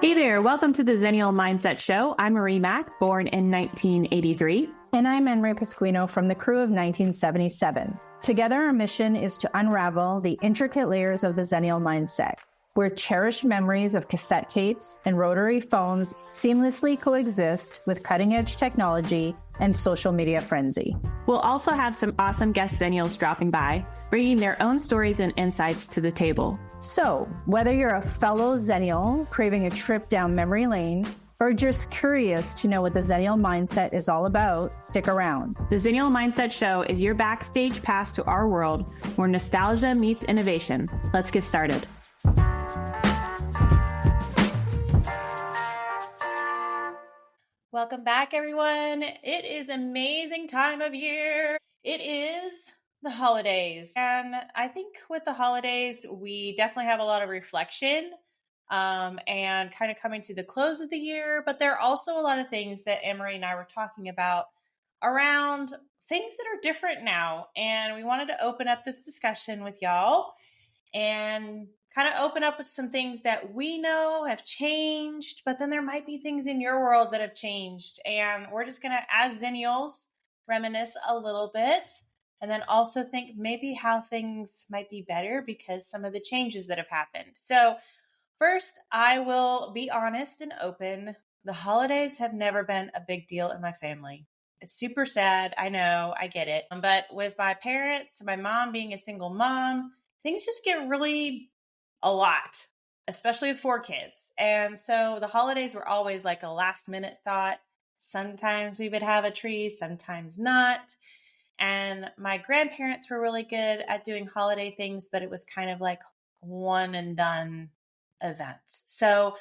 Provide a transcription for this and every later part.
Hey there, welcome to the Xennial Mindset Show. I'm Marie Mack, born in 1983. And I'm Anne-Marie Pasquino from the crew of 1977. Together, our mission is to unravel the intricate layers of the Xennial mindset, where cherished memories of cassette tapes and rotary phones seamlessly coexist with cutting-edge technology and social media frenzy. We'll also have some awesome guest Xennials dropping by, bringing their own stories and insights to the table. So, whether you're a fellow Xennial craving a trip down memory lane, or just curious to know what the Xennial mindset is all about, stick around. The Xennial Mindset Show is your backstage pass to our world where nostalgia meets innovation. Let's get started. Welcome back, everyone. It is an amazing time of year. It is the holidays. And I think with the holidays, we definitely have a lot of reflection and kind of coming to the close of the year. But there are also a lot of things that Anne-Marie and I were talking about around things that are different now. And we wanted to open up this discussion with y'all and kind of open up with some things that we know have changed, but then there might be things in your world that have changed. And we're just going to, as Xennials, reminisce a little bit and then also think maybe how things might be better because some of the changes that have happened. So first, I will be honest and open. The holidays have never been a big deal in my family. It's super sad. I know, I get it. But with my parents, my mom being a single mom, things just get really a lot, especially with 4 kids. And so the holidays were always like a last minute thought. Sometimes we would have a tree, sometimes not. And my grandparents were really good at doing holiday things, but it was kind of like one and done events. So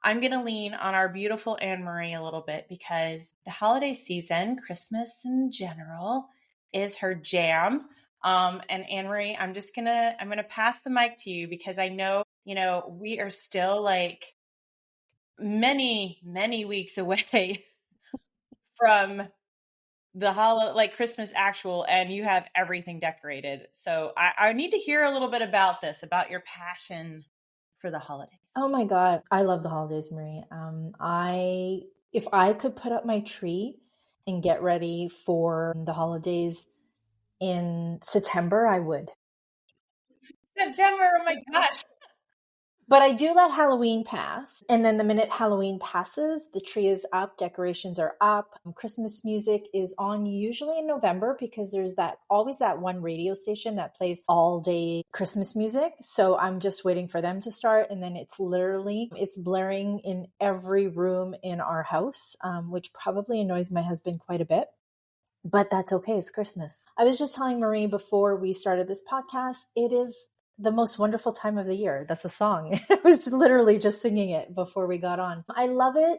I'm going to lean on our beautiful Anne-Marie a little bit because the holiday season, Christmas in general, is her jam. And Anne-Marie, I'm going to pass the mic to you because I know, we are still like many, many weeks away from the Christmas actual, and you have everything decorated. So I need to hear a little bit about this, about your passion for the holidays. Oh my God. I love the holidays, Marie. If I could put up my tree and get ready for the holidays in September, I would. September, oh my gosh. But I do let Halloween pass. And then the minute Halloween passes, the tree is up, decorations are up. Christmas music is on usually in November because there's always that one radio station that plays all day Christmas music. So I'm just waiting for them to start. And then it's blaring in every room in our house, which probably annoys my husband quite a bit. But that's okay. It's Christmas. I was just telling Marie before we started this podcast, it is the most wonderful time of the year. That's a song. I was just literally just singing it before we got on. I love it.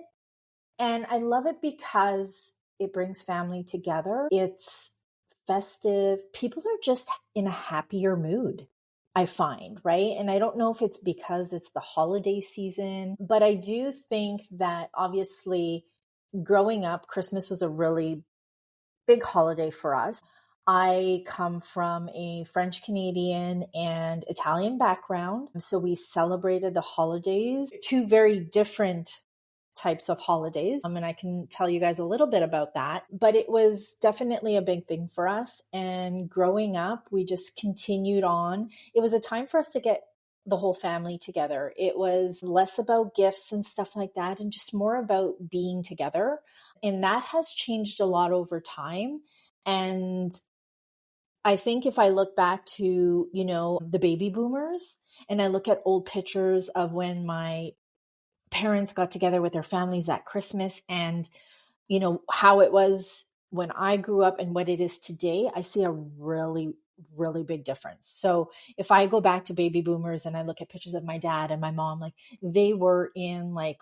And I love it because it brings family together. It's festive. People are just in a happier mood, I find, right? And I don't know if it's because it's the holiday season, but I do think that obviously growing up, Christmas was a really big holiday for us. I come from a French Canadian and Italian background. So we celebrated the holidays, 2 very different types of holidays. And I can tell you guys a little bit about that, but it was definitely a big thing for us. And growing up, we just continued on. It was a time for us to get the whole family together. It was less about gifts and stuff like that, and just more about being together. And that has changed a lot over time. And I think if I look back to, the baby boomers, and I look at old pictures of when my parents got together with their families at Christmas and, how it was when I grew up and what it is today, I see a really, really big difference. So if I go back to baby boomers and I look at pictures of my dad and my mom, like they were in like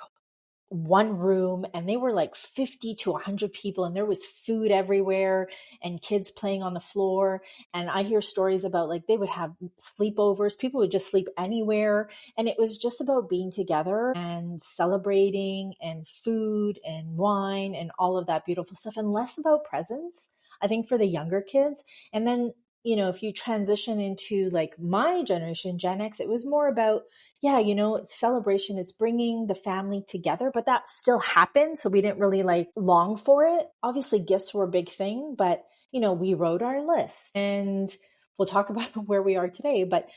one room and they were like 50 to 100 people and there was food everywhere and kids playing on the floor. And I hear stories about like they would have sleepovers. People would just sleep anywhere. And it was just about being together and celebrating and food and wine and all of that beautiful stuff and less about presents, I think, for the younger kids. And then if you transition into like my generation, Gen X, it was more about, yeah, it's celebration, it's bringing the family together, but that still happened. So we didn't really like long for it. Obviously, gifts were a big thing, but, we wrote our list, and we'll talk about where we are today. But,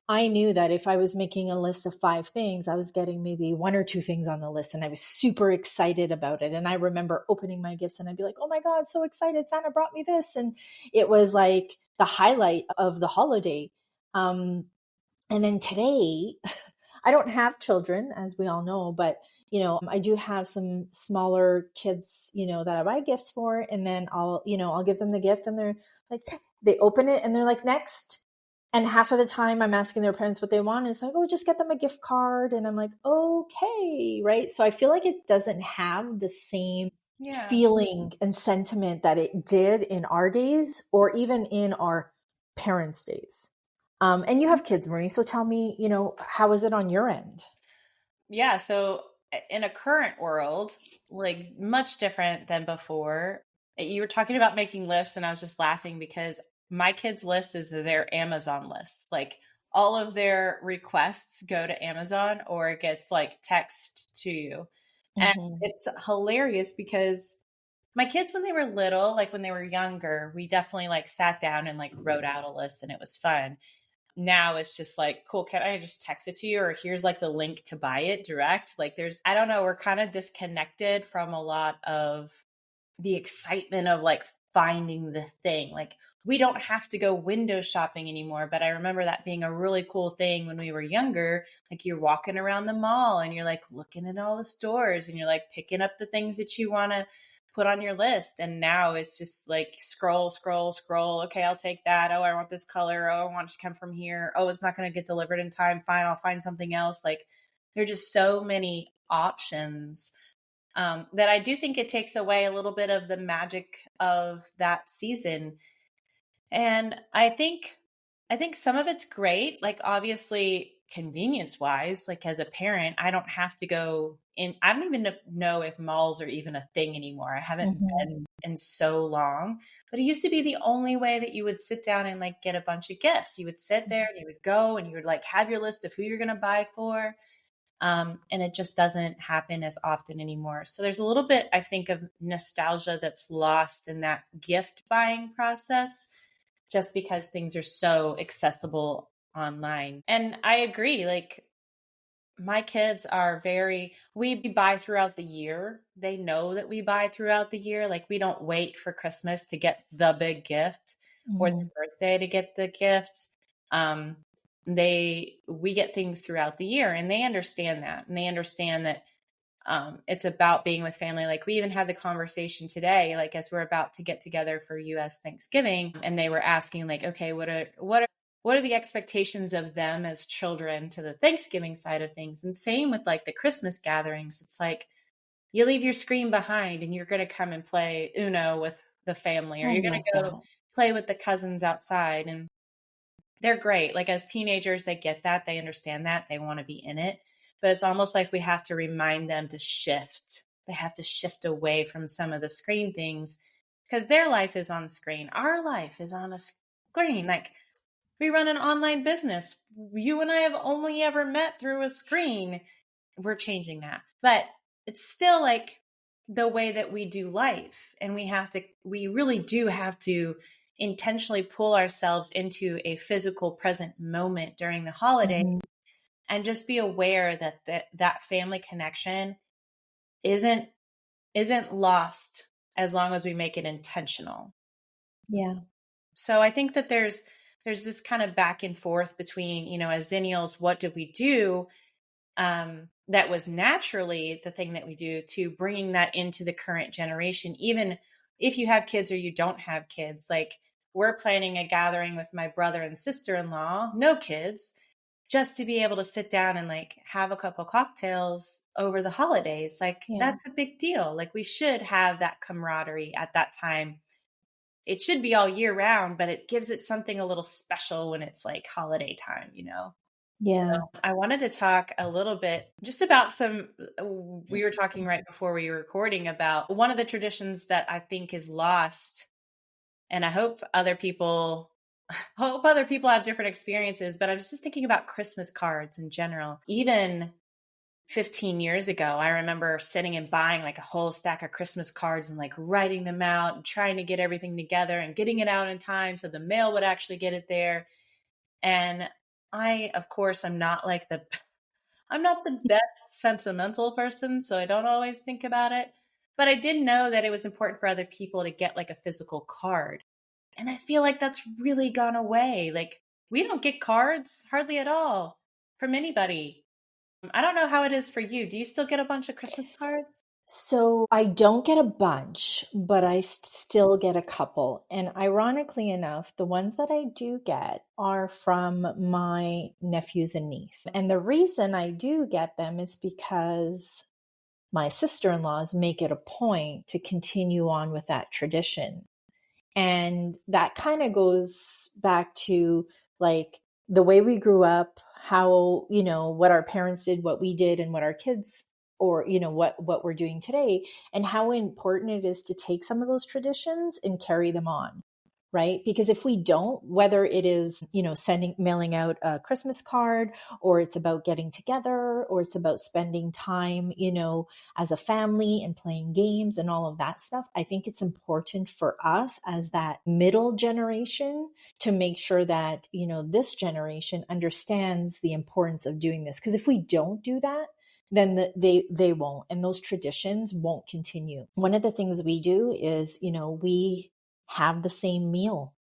I knew that if I was making a list of 5 things, I was getting maybe 1 or 2 things on the list. And I was super excited about it. And I remember opening my gifts and I'd be like, oh my God, so excited. Santa brought me this. And it was like the highlight of the holiday. And then today, I don't have children, as we all know, but I do have some smaller kids, that I buy gifts for, and then I'll give them the gift, and they're like, they open it and they're like, next. And half of the time I'm asking their parents what they want. And it's like, oh, just get them a gift card. And I'm like, okay, right. So I feel like it doesn't have the same feeling and sentiment that it did in our days, or even in our parents' days. And you have kids, Marie. So tell me, how is it on your end? Yeah. So in a current world, like much different than before, you were talking about making lists, and I was just laughing because my kids' list is their Amazon list. Like all of their requests go to Amazon, or it gets like text to you. And Mm-hmm. it's hilarious because my kids, when they were little, like when they were younger, we definitely like sat down and like wrote out a list, and it was fun. Now it's just like, cool, can I just text it to you? Or here's like the link to buy it direct. Like I don't know, we're kind of disconnected from a lot of the excitement of like finding the thing. Like we don't have to go window shopping anymore. But I remember that being a really cool thing when we were younger. Like you're walking around the mall and you're like looking at all the stores and you're like picking up the things that you want to put on your list. And now it's just like scroll, scroll, scroll. Okay, I'll take that. Oh, I want this color. Oh, I want it to come from here. Oh, it's not going to get delivered in time. Fine, I'll find something else. Like there are just so many options, that I do think it takes away a little bit of the magic of that season. And I think some of it's great, like obviously convenience wise, like as a parent, I don't have to go in. I don't even know if malls are even a thing anymore. I haven't Mm-hmm. been in so long, but it used to be the only way that you would sit down and like get a bunch of gifts. You would sit there and you would go and you would like have your list of who you're going to buy for. And it just doesn't happen as often anymore. So there's a little bit, I think, of nostalgia that's lost in that gift buying process, just because things are so accessible online. And I agree, like my kids are we buy throughout the year. They know that we buy throughout the year. Like we don't wait for Christmas to get the big gift or Mm-hmm. their birthday to get the gift. Um, we get things throughout the year, and they understand that. And they understand that it's about being with family. Like we even had the conversation today, like as we're about to get together for US Thanksgiving, and they were asking like, okay, what are the expectations of them as children to the Thanksgiving side of things? And same with like the Christmas gatherings. It's like you leave your screen behind and you're going to come and play Uno with the family, or I you're going love to go that. play with the cousins outside. And they're great. Like as teenagers, they get that, they understand that, they want to be in it. But it's almost like we have to remind them to shift. They have to shift away from some of the screen things because their life is on screen. Our life is on a screen. Like we run an online business. You and I have only ever met through a screen. We're changing that. But it's still like the way that we do life. And we really do have to intentionally pull ourselves into a physical present moment during the holiday, Mm-hmm. and just be aware that that family connection isn't isn't lost as long as we make it intentional. Yeah. So I think that there's this kind of back and forth between, as Xennials, what do we do, that was naturally the thing that we do, to bringing that into the current generation, even if you have kids or you don't have kids. Like we're planning a gathering with my brother and sister-in-law, no kids, just to be able to sit down and like have a couple cocktails over the holidays. Like Yeah. that's a big deal. Like we should have that camaraderie at that time. It should be all year round, but it gives it something a little special when it's like holiday time. So Yeah. I wanted to talk a little bit just about we were talking right before we were recording about one of the traditions that I think is lost. And I hope other people hope other people have different experiences, but I was just thinking about Christmas cards in general. Even 15 years ago, I remember sitting and buying like a whole stack of Christmas cards and like writing them out and trying to get everything together and getting it out in time so the mail would actually get it there. And I, of course, I'm not the best sentimental person, so I don't always think about it. But I did know that it was important for other people to get like a physical card. And I feel like that's really gone away. Like, we don't get cards hardly at all from anybody. I don't know how it is for you. Do you still get a bunch of Christmas cards? So I don't get a bunch, but I still get a couple. And ironically enough, the ones that I do get are from my nephews and niece. And the reason I do get them is because my sister-in-laws make it a point to continue on with that tradition. And that kind of goes back to like the way we grew up, how, what our parents did, what we did, and what our kids or, what we're doing today, and how important it is to take some of those traditions and carry them on. Right? Because if we don't, whether it is, mailing out a Christmas card, or it's about getting together, or it's about spending time, as a family and playing games and all of that stuff, I think it's important for us as that middle generation to make sure that, this generation understands the importance of doing this. Because if we don't do that, then they won't, and those traditions won't continue. One of the things we do is, we have the same meal.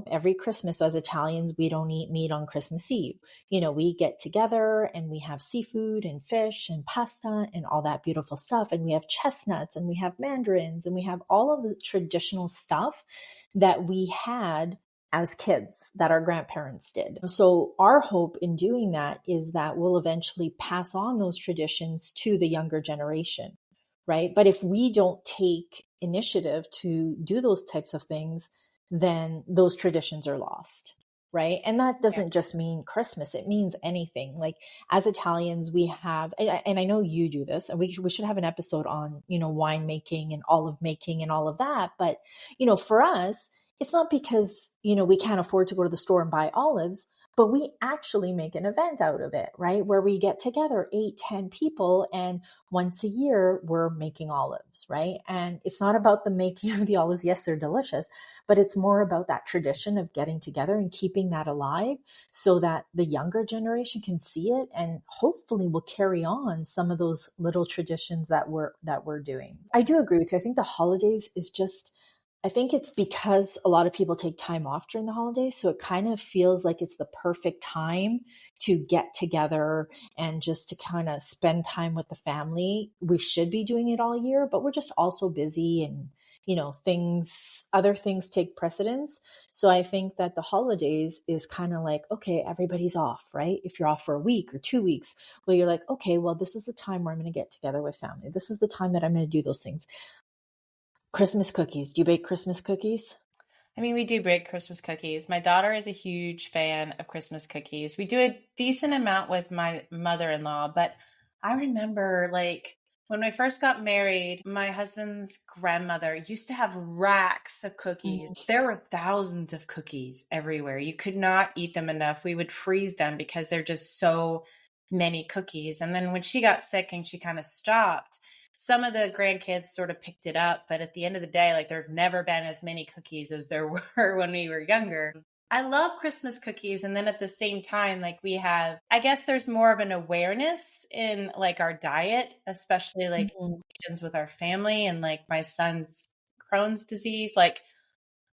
Every Christmas. So as Italians, we don't eat meat on Christmas Eve. We get together and we have seafood and fish and pasta and all that beautiful stuff. And we have chestnuts and we have mandarins and we have all of the traditional stuff that we had as kids that our grandparents did. So our hope in doing that is that we'll eventually pass on those traditions to the younger generation. Right? But if we don't take initiative to do those types of things, then those traditions are lost. Right? And that doesn't just mean Christmas. It means anything. Like as Italians, we have, and I know you do this, and we should have an episode on, winemaking and olive making and all of that. But, for us, it's not because, we can't afford to go to the store and buy olives, but we actually make an event out of it, right? Where we get together 8, 10 people, and once a year we're making olives, right? And it's not about the making of the olives. Yes, they're delicious, but it's more about that tradition of getting together and keeping that alive so that the younger generation can see it and hopefully will carry on some of those little traditions that we're doing. I do agree with you. I think the holidays is just, I think it's because a lot of people take time off during the holidays. So it kind of feels like it's the perfect time to get together and just to kind of spend time with the family. We should be doing it all year, but we're just also busy and, other things take precedence. So I think that the holidays is kind of like, okay, everybody's off, right? If you're off for a week or 2 weeks, well, you're like, okay, well, this is the time where I'm going to get together with family. This is the time that I'm going to do those things. Christmas cookies. Do you bake Christmas cookies? I mean, we do bake Christmas cookies. My daughter is a huge fan of Christmas cookies. We do a decent amount with my mother-in-law, but I remember like when I first got married, my husband's grandmother used to have racks of cookies. There were thousands of cookies everywhere. You could not eat them enough. We would freeze them because they're just so many cookies. And then when she got sick and she kind of stopped, some of the grandkids sort of picked it up, but at the end of the day, like there've never been as many cookies as there were when we were younger. I love Christmas cookies. And then at the same time, like we have, I guess there's more of an awareness in like our diet, especially like with our family and like my son's Crohn's disease. Like,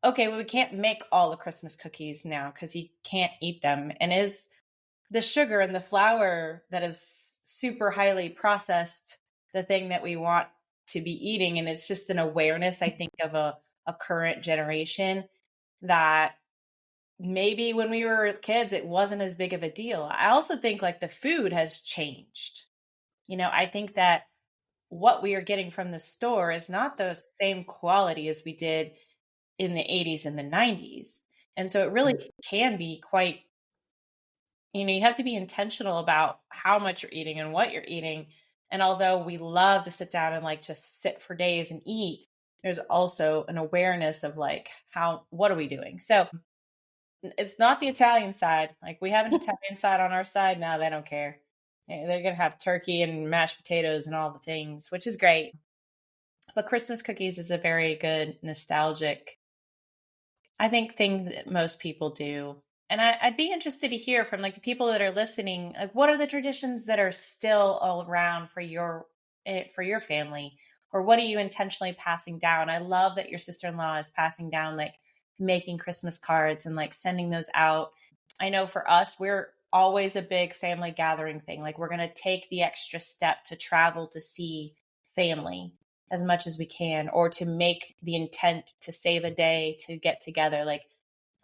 okay, well, we can't make all the Christmas cookies now because he can't eat them. And is the sugar and the flour that is super highly processed the thing that we want to be eating? And it's just an awareness, I think, of a current generation that maybe when we were kids, it wasn't as big of a deal. I also think like the food has changed. I think that what we are getting from the store is not the same quality as we did in the 80s and the 90s. And so it really can be quite, you have to be intentional about how much you're eating and what you're eating. And although we love to sit down and like just sit for days and eat, there's also an awareness of like what are we doing? So It's not the Italian side. Like, we have an Italian side on our side. No, they don't care. They're going to have turkey and mashed potatoes and all the things, which is great. But Christmas cookies is a very good nostalgic, I think, thing that most people do. And I'd be interested to hear from like the people that are listening, like, what are the traditions that are still all around for your family, or what are you intentionally passing down? I love that your sister-in-law is passing down like making Christmas cards and like sending those out. I know for us, we're always a big family gathering thing. Like, we're going to take the extra step to travel to see family as much as we can, or to make the intent to save a day to get together. Like,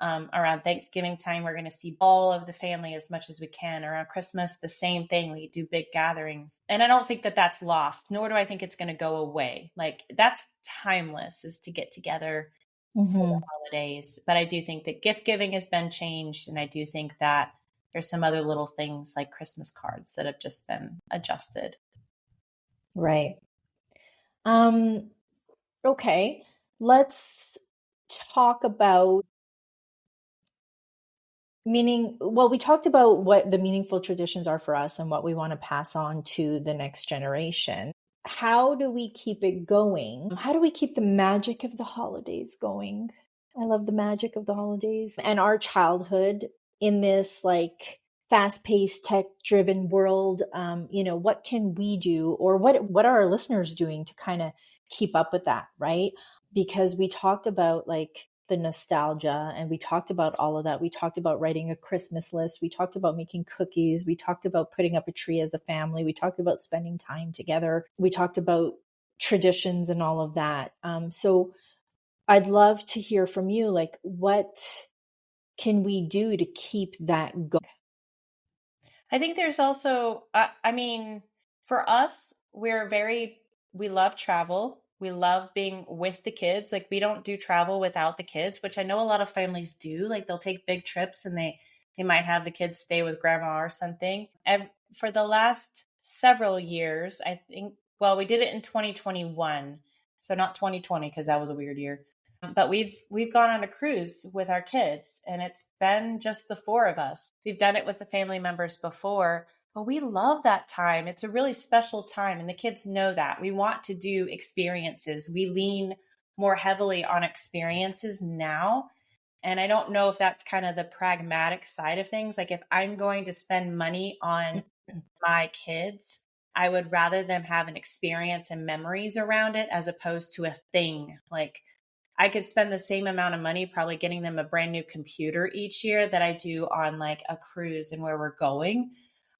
around Thanksgiving time, we're going to see all of the family as much as we can. Around Christmas, the same thing. We do big gatherings. And I don't think that that's lost, nor do I think it's going to go away. Like, that's timeless, is to get together for the holidays. But I do think that gift giving has been changed. And I do think that there's some other little things like Christmas cards that have just been adjusted. Right. Okay. Let's talk about we talked about what the meaningful traditions are for us and what we want to pass on to the next generation. How do we keep it going? How do we keep the magic of the holidays going? I love the magic of the holidays and our childhood in this like fast-paced, tech-driven world. What can we do, or what are our listeners doing to kind of keep up with that, right? Because we talked about like the nostalgia, and we talked about all of that. We talked about writing a Christmas list. We talked about making cookies. We talked about putting up a tree as a family. We talked about spending time together. We talked about traditions and all of that. So I'd love to hear from you, like, what can we do to keep that going? I think there's also, for us, we love travel. We love being with the kids. Like, we don't do travel without the kids, which I know a lot of families do. Like, they'll take big trips and they might have the kids stay with grandma or something. And for the last several years, I think, well, we did it in 2021. So not 2020, because that was a weird year. But we've gone on a cruise with our kids, and it's been just the four of us. We've done it with the family members before, but we love that time. It's a really special time, and the kids know that. We want to do experiences. We lean more heavily on experiences now. And I don't know if that's kind of the pragmatic side of things. Like, if I'm going to spend money on my kids, I would rather them have an experience and memories around it as opposed to a thing. Like, I could spend the same amount of money probably getting them a brand new computer each year that I do on like a cruise and where we're going,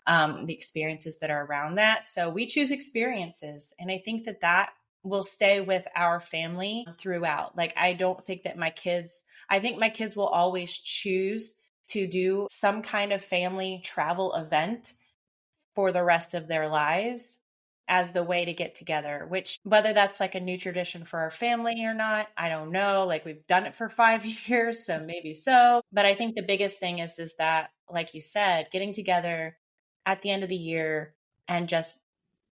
the experiences that are around that. So we choose experiences. And I think that that will stay with our family throughout. Like, I think my kids will always choose to do some kind of family travel event for the rest of their lives as the way to get together, which, whether that's like a new tradition for our family or not, I don't know. Like, we've done it for 5 years, so maybe so. But I think the biggest thing is that, like you said, getting together at the end of the year and just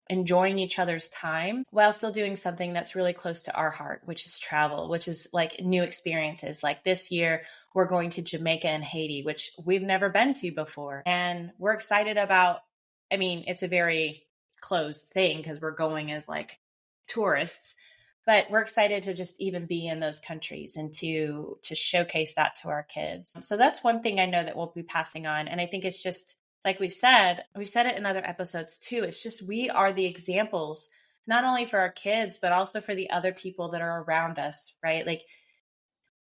enjoying each other's time while still doing something that's really close to our heart, which is travel, which is like new experiences. Like, this year, we're going to Jamaica and Haiti, which we've never been to before. And we're excited about, it's a very closed thing because we're going as like tourists, but we're excited to just even be in those countries and to showcase that to our kids. So that's one thing I know that we'll be passing on. And I think it's just, like we've said it in other episodes too. It's just, we are the examples, not only for our kids, but also for the other people that are around us, right? Like,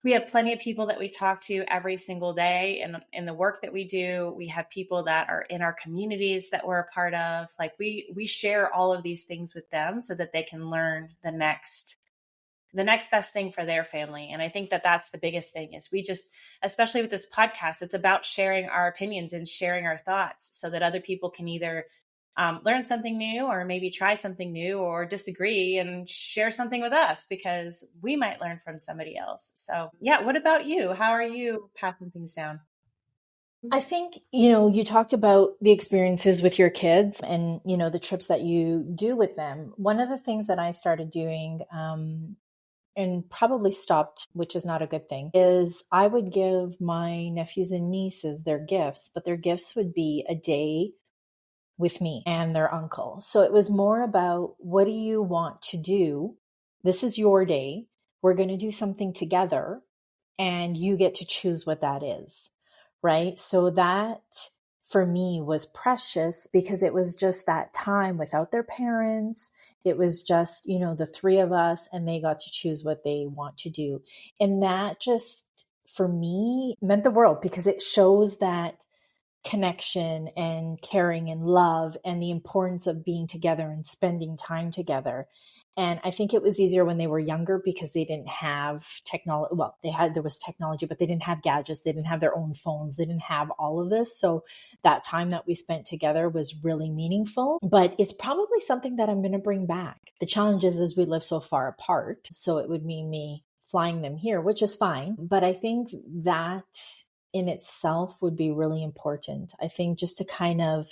we have plenty of people that we talk to every single day, and in the work that we do, we have people that are in our communities that we're a part of. Like, we share all of these things with them so that they can learn the next best thing for their family. And I think that that's the biggest thing, is we just, especially with this podcast, it's about sharing our opinions and sharing our thoughts so that other people can either learn something new, or maybe try something new, or disagree and share something with us, because we might learn from somebody else. So yeah, what about you? How are you passing things down? I think, you talked about the experiences with your kids and, the trips that you do with them. One of the things that I started doing and probably stopped, which is not a good thing, is I would give my nephews and nieces their gifts, but their gifts would be a day with me and their uncle. So it was more about, what do you want to do? This is your day. We're going to do something together, and you get to choose what that is. Right. So that for me was precious, because it was just that time without their parents. It was just, the three of us, and they got to choose what they want to do. And that just, for me, meant the world, because it shows that connection and caring and love and the importance of being together and spending time together. And I think it was easier when they were younger, because they didn't have technology. Well, there was technology, but they didn't have gadgets. They didn't have their own phones. They didn't have all of this. So that time that we spent together was really meaningful, but it's probably something that I'm going to bring back. The challenge is we live so far apart. So it would mean me flying them here, which is fine. But I think that in itself would be really important. I think just to kind of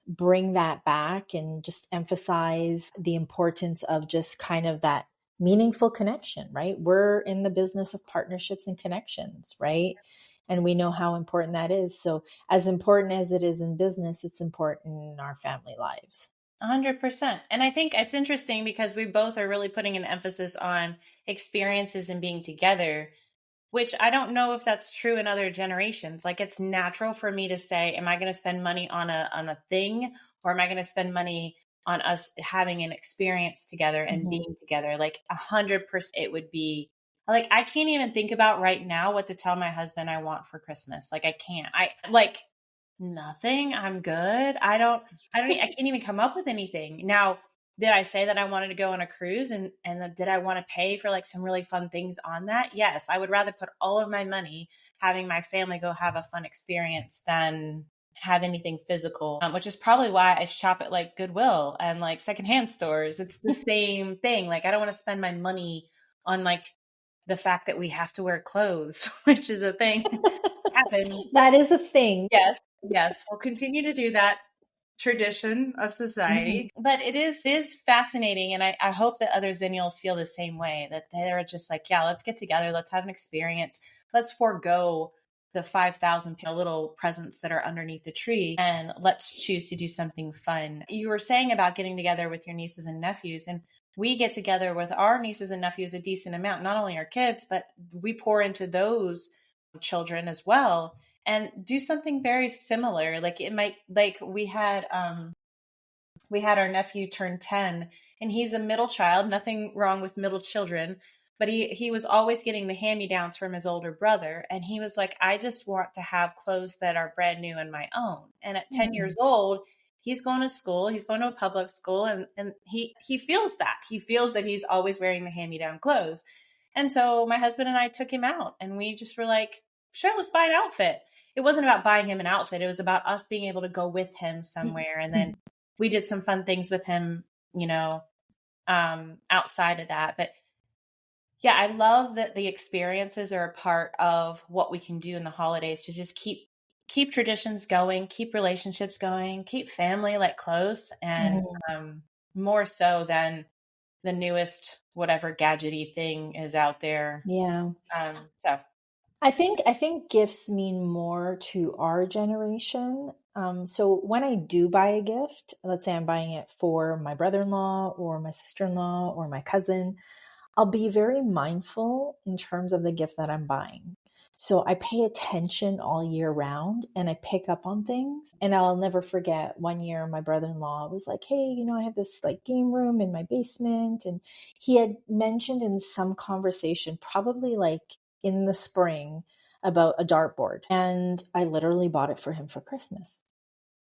bring that back and just emphasize the importance of just kind of that meaningful connection, right? We're in the business of partnerships and connections, right? And we know how important that is. So as important as it is in business, it's important in our family lives. 100%. And I think it's interesting because we both are really putting an emphasis on experiences and being together, which I don't know if that's true in other generations. Like, it's natural for me to say, am I going to spend money on a thing, or am I going to spend money on us having an experience together and being together? Like 100%, it would be like, I can't even think about right now what to tell my husband I want for Christmas. Like, I can't, I like nothing. I'm good. I can't even come up with anything. Now, did I say that I wanted to go on a cruise, and did I want to pay for like some really fun things on that? Yes, I would rather put all of my money having my family go have a fun experience than have anything physical, which is probably why I shop at like Goodwill and like secondhand stores. It's the same thing. Like, I don't want to spend my money on like the fact that we have to wear clothes, which is a thing. Happen. That is a thing. Yes, we'll continue to do that tradition of society. But it is fascinating. And I hope that other Xennials feel the same way, that they're just like, yeah, let's get together. Let's have an experience. Let's forego the 5,000 little presents that are underneath the tree, and let's choose to do something fun. You were saying about getting together with your nieces and nephews, and we get together with our nieces and nephews a decent amount, not only our kids, but we pour into those children as well, and do something very similar. Like, it might, like we had our nephew turn 10, and he's a middle child. Nothing wrong with middle children, but he was always getting the hand-me-downs from his older brother, and he was like, I just want to have clothes that are brand new and my own. And at 10 years old, he's going to school, he's going to a public school, and he feels that he's always wearing the hand-me-down clothes. And so my husband and I took him out, and we just were like, sure, let's buy an outfit. It wasn't about buying him an outfit. It was about us being able to go with him somewhere. And then we did some fun things with him, outside of that. But yeah, I love that the experiences are a part of what we can do in the holidays to just keep traditions going, keep relationships going, keep family like close, and more so than the newest whatever gadgety thing is out there. Yeah. So I think gifts mean more to our generation. So when I do buy a gift, let's say I'm buying it for my brother-in-law or my sister-in-law or my cousin, I'll be very mindful in terms of the gift that I'm buying. So I pay attention all year round, and I pick up on things. And I'll never forget, one year my brother-in-law was like, hey, I have this like game room in my basement. And he had mentioned in some conversation, probably like in the spring, about a dartboard. And I literally bought it for him for Christmas.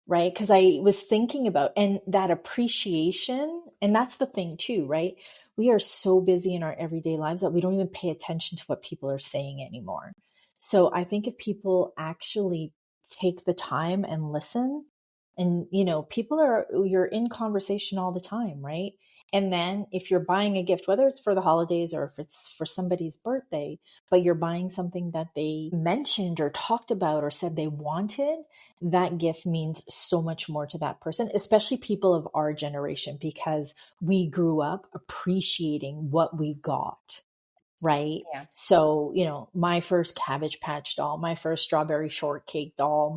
Right? Because I was thinking about, and that appreciation, and that's the thing too, right? We are so busy in our everyday lives that we don't even pay attention to what people are saying anymore. So I think if people actually take the time and listen, and you're in conversation all the time, right? And then if you're buying a gift, whether it's for the holidays or if it's for somebody's birthday, but you're buying something that they mentioned or talked about or said they wanted, that gift means so much more to that person, especially people of our generation, because we grew up appreciating what we got. right? Yeah. So, my first Cabbage Patch doll, my first Strawberry Shortcake doll,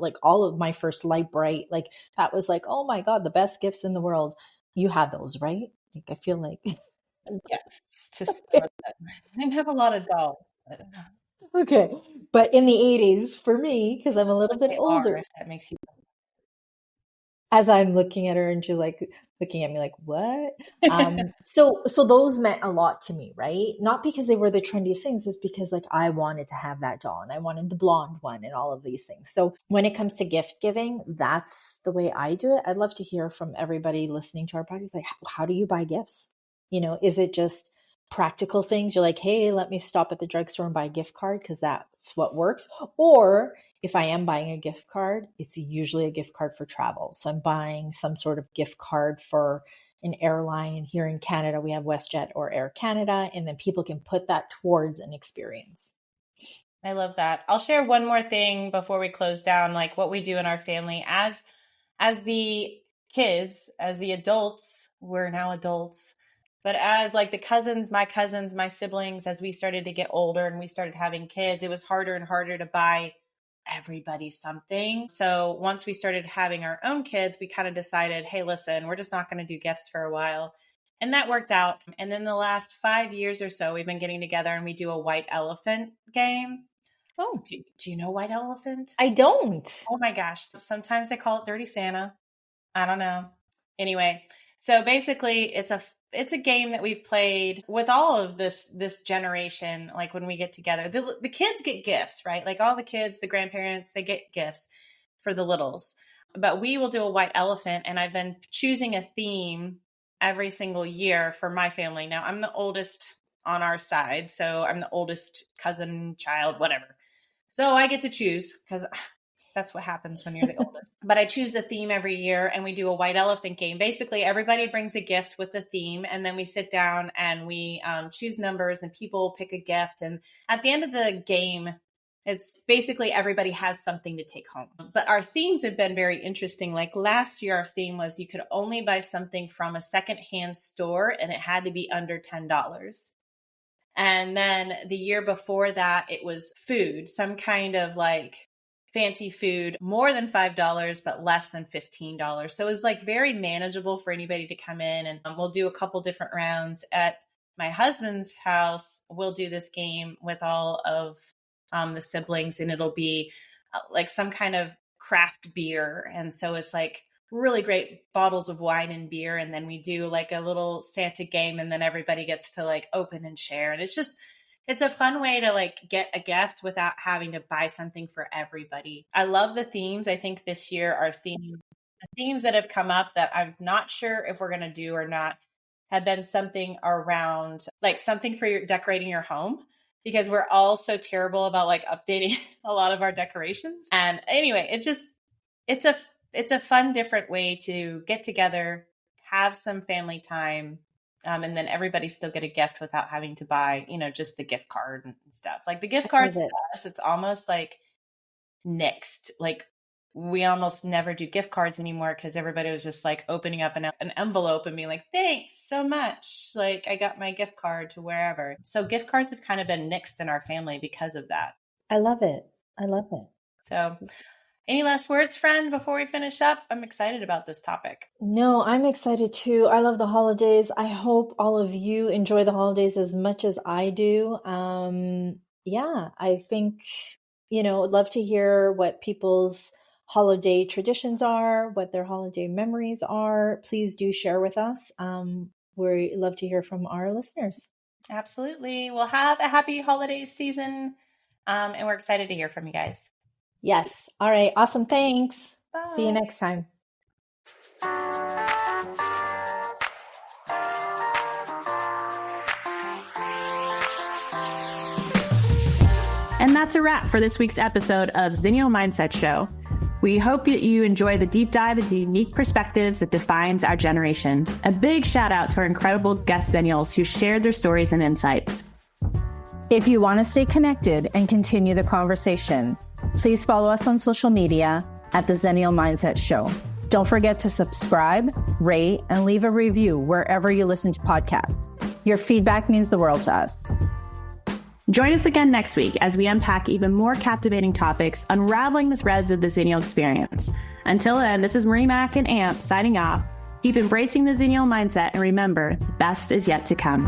like all of my first Light Bright, like that was like, oh my God, the best gifts in the world. You had those, right? Like, I feel like. Yes, to start that. I didn't have a lot of dolls, but Okay. But in the 80s, for me, because I'm a little what bit they are, older, if that makes you. as I'm looking at her and she's like looking at me like, what? So those meant a lot to me, right? Not because they were the trendiest things, it's because like I wanted to have that doll and I wanted the blonde one and all of these things. So when it comes to gift giving, that's the way I do it. I'd love to hear from everybody listening to our podcast. Like, how do you buy gifts? Is it just practical things? You're like, hey, let me stop at the drugstore and buy a gift card because that's what works. Or if I am buying a gift card, it's usually a gift card for travel. So I'm buying some sort of gift card for an airline. Here in Canada, we have WestJet or Air Canada, and then people can put that towards an experience. I love that. I'll share one more thing before we close down, like what we do in our family as the kids, as the adults. We're now adults, but as like the cousins, my siblings, as we started to get older and we started having kids, it was harder and harder to buy everybody something. So once we started having our own kids, we kind of decided, hey, listen, we're just not going to do gifts for a while. And that worked out. And then the last 5 years or so, we've been getting together and we do a white elephant game. Oh, do you know white elephant? I don't. Oh my gosh. Sometimes they call it Dirty Santa. I don't know. Anyway, so basically it's a game that we've played with all of this generation. Like when we get together, the kids get gifts, right? Like all the kids, the grandparents, they get gifts for the littles. But we will do a white elephant, and I've been choosing a theme every single year for my family. Now I'm the oldest on our side, so I'm the oldest cousin, child, whatever. So I get to choose because that's what happens when you're the oldest. But I choose the theme every year and we do a white elephant game. Basically, everybody brings a gift with the theme and then we sit down and we choose numbers and people pick a gift. And at the end of the game, it's basically everybody has something to take home. But our themes have been very interesting. Like last year, our theme was you could only buy something from a secondhand store and it had to be under $10. And then the year before that, it was food, some kind of like fancy food, more than $5, but less than $15. So it was like very manageable for anybody to come in, and we'll do a couple different rounds. At my husband's house, we'll do this game with all of the siblings, and it'll be like some kind of craft beer. And so it's like really great bottles of wine and beer. And then we do like a little Santa game, and then everybody gets to like open and share. And it's a fun way to like get a gift without having to buy something for everybody. I love the themes. I think this year the themes that have come up that I'm not sure if we're going to do or not have been something around like something for your decorating your home, because we're all so terrible about like updating a lot of our decorations. And anyway, it's a fun, different way to get together, have some family time. And then everybody still get a gift without having to buy, just the gift card and stuff. Like the gift cards to us, it's almost like nixed. Like we almost never do gift cards anymore because everybody was just like opening up an envelope and being like, thanks so much. Like I got my gift card to wherever. So gift cards have kind of been nixed in our family because of that. I love it. So any last words, friend, before we finish up? I'm excited about this topic. No, I'm excited too. I love the holidays. I hope all of you enjoy the holidays as much as I do. Yeah, I think, I'd love to hear what people's holiday traditions are, what their holiday memories are. Please do share with us. We love to hear from our listeners. Absolutely. We'll have a happy holiday season. And we're excited to hear from you guys. Yes. All right. Awesome. Thanks. Bye. See you next time. And that's a wrap for this week's episode of Xennial Mindset Show. We hope that you enjoy the deep dive into unique perspectives that defines our generation. A big shout out to our incredible guest Xennials who shared their stories and insights. If you want to stay connected and continue the conversation, please follow us on social media at the Xennial Mindset Show. Don't forget to subscribe, rate, and leave a review wherever you listen to podcasts. Your feedback means the world to us. Join us again next week as we unpack even more captivating topics, unraveling the threads of the Xennial experience. Until then, this is Marie Mack and AMP signing off. Keep embracing the Xennial mindset, and remember, the best is yet to come.